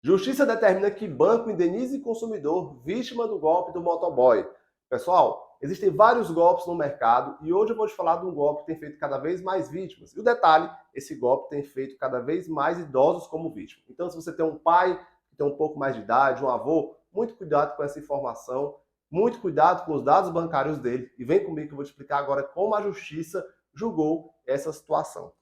Justiça determina que banco indenize consumidor vítima do golpe do motoboy. Pessoal, existem vários golpes no mercado e hoje eu vou te falar de um golpe que tem feito cada vez mais vítimas. E o detalhe, esse golpe tem feito cada vez mais idosos como vítima. Então, se você tem um pai que tem um pouco mais de idade, um avô, muito cuidado com essa informação, muito cuidado com os dados bancários dele. E vem comigo que eu vou te explicar agora como a justiça julgou essa situação.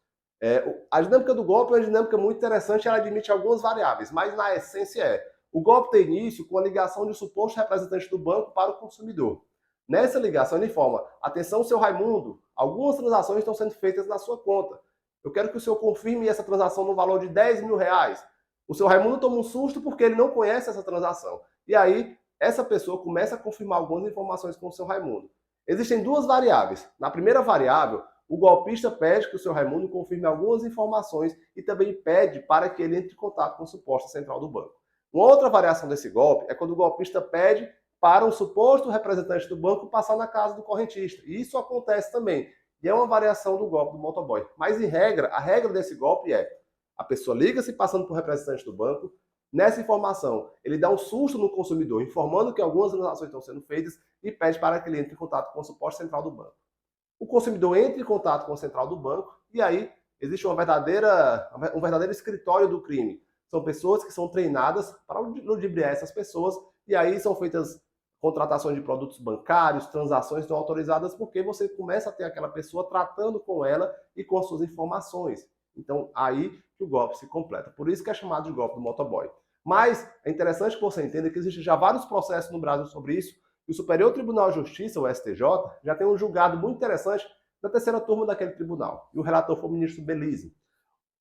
A dinâmica do golpe é uma dinâmica muito interessante, ela admite algumas variáveis, mas na essência o golpe tem início com a ligação de um suposto representante do banco para o consumidor. Nessa ligação ele informa, atenção seu Raimundo, algumas transações estão sendo feitas na sua conta. Eu quero que o senhor confirme essa transação no valor de 10 mil reais. O seu Raimundo toma um susto porque ele não conhece essa transação. E aí, essa pessoa começa a confirmar algumas informações com o seu Raimundo. Existem duas variáveis. Na primeira variável, o golpista pede que o seu Raimundo confirme algumas informações e também pede para que ele entre em contato com a suposta central do banco. Uma outra variação desse golpe é quando o golpista pede para um suposto representante do banco passar na casa do correntista. E isso acontece também. E é uma variação do golpe do motoboy. Mas, em regra, a regra desse golpe é a pessoa liga se passando por representante do banco. Nessa informação, ele dá um susto no consumidor, informando que algumas transações estão sendo feitas e pede para que ele entre em contato com a suposta central do banco. O consumidor entra em contato com a central do banco e aí existe um verdadeiro escritório do crime. São pessoas que são treinadas para ludibriar essas pessoas e aí são feitas contratações de produtos bancários, transações não autorizadas, porque você começa a ter aquela pessoa tratando com ela e com as suas informações. Então, aí que o golpe se completa. Por isso que é chamado de golpe do motoboy. Mas é interessante que você entenda que existem já vários processos no Brasil sobre isso, e o Superior Tribunal de Justiça, o STJ, já tem um julgado muito interessante da terceira turma daquele tribunal. E o relator foi o ministro Belize.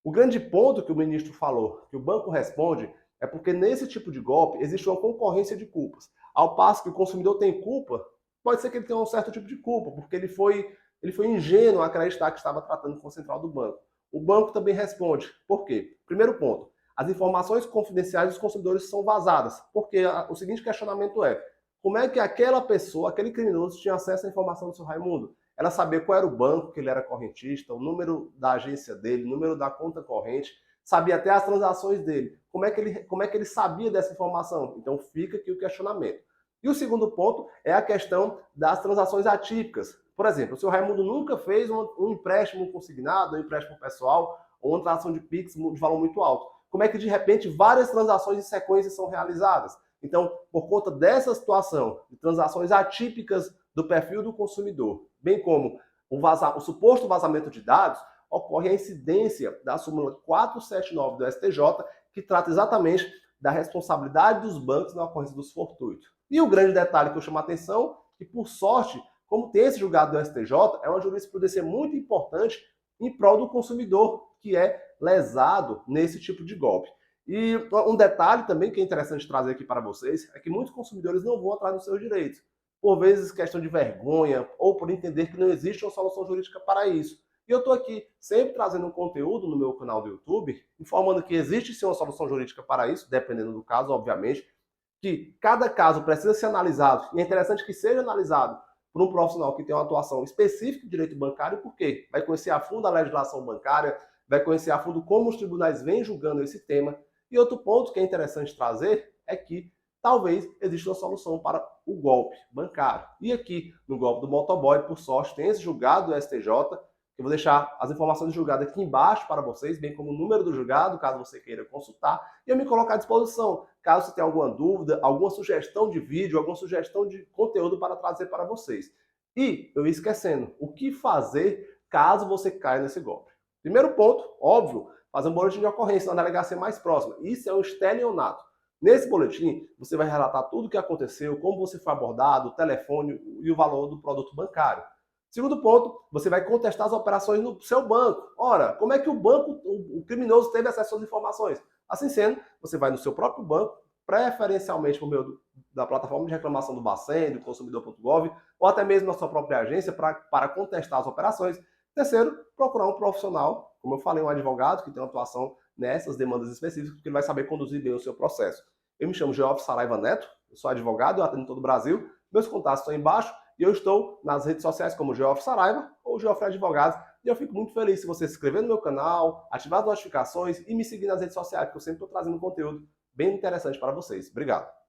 O grande ponto que o ministro falou, que o banco responde, é porque nesse tipo de golpe existe uma concorrência de culpas. Ao passo que o consumidor tem culpa, pode ser que ele tenha um certo tipo de culpa, porque ele foi ingênuo a acreditar que estava tratando com a central do banco. O banco também responde. Por quê? Primeiro ponto, as informações confidenciais dos consumidores são vazadas, porque o seguinte questionamento é, como é que aquela pessoa, aquele criminoso, tinha acesso à informação do seu Raimundo? Ela sabia qual era o banco que ele era correntista, o número da agência dele, o número da conta corrente, sabia até as transações dele. Como é que ele sabia dessa informação? Então fica aqui o questionamento. E o segundo ponto é a questão das transações atípicas. Por exemplo, o seu Raimundo nunca fez um empréstimo consignado, um empréstimo pessoal, ou uma transação de Pix de valor muito alto. Como é que de repente várias transações em sequência são realizadas? Então, por conta dessa situação de transações atípicas do perfil do consumidor, bem como o suposto vazamento de dados, ocorre a incidência da súmula 479 do STJ, que trata exatamente da responsabilidade dos bancos na ocorrência dos fortuitos. E o grande detalhe que eu chamo a atenção, que por sorte, como tem esse julgado do STJ, é uma jurisprudência muito importante em prol do consumidor, que é lesado nesse tipo de golpe. E um detalhe também que é interessante trazer aqui para vocês é que muitos consumidores não vão atrás dos seus direitos. Por vezes, questão de vergonha ou por entender que não existe uma solução jurídica para isso. E eu estou aqui sempre trazendo um conteúdo no meu canal do YouTube, informando que existe sim uma solução jurídica para isso, dependendo do caso, obviamente, que cada caso precisa ser analisado, e é interessante que seja analisado por um profissional que tem uma atuação específica em direito bancário, porque vai conhecer a fundo a legislação bancária, vai conhecer a fundo como os tribunais vêm julgando esse tema. E outro ponto que é interessante trazer é que talvez exista uma solução para o golpe bancário. E aqui, no golpe do motoboy, por sorte, tem esse julgado do STJ, que eu vou deixar as informações do julgado aqui embaixo para vocês, bem como o número do julgado, caso você queira consultar, e eu me coloco à disposição, caso você tenha alguma dúvida, alguma sugestão de vídeo, alguma sugestão de conteúdo para trazer para vocês. E, eu ia esquecendo, o que fazer caso você caia nesse golpe? Primeiro ponto, óbvio, fazer um boletim de ocorrência na delegacia mais próxima. Isso é um estelionato. Nesse boletim, você vai relatar tudo o que aconteceu, como você foi abordado, o telefone e o valor do produto bancário. Segundo ponto, você vai contestar as operações no seu banco. Ora, como é que o criminoso teve acesso às informações? Assim sendo, você vai no seu próprio banco, preferencialmente por meio da plataforma de reclamação do Bacen, do consumidor.gov, ou até mesmo na sua própria agência para contestar as operações. Terceiro, procurar um profissional, como eu falei, um advogado que tem uma atuação nessas demandas específicas, porque ele vai saber conduzir bem o seu processo. Eu me chamo Geoff Saraiva Neto, eu sou advogado, eu atendo em todo o Brasil, meus contatos estão aí embaixo, e eu estou nas redes sociais como Geoff Saraiva ou Geoff Advogados. E eu fico muito feliz se você se inscrever no meu canal, ativar as notificações e me seguir nas redes sociais, porque eu sempre estou trazendo conteúdo bem interessante para vocês. Obrigado.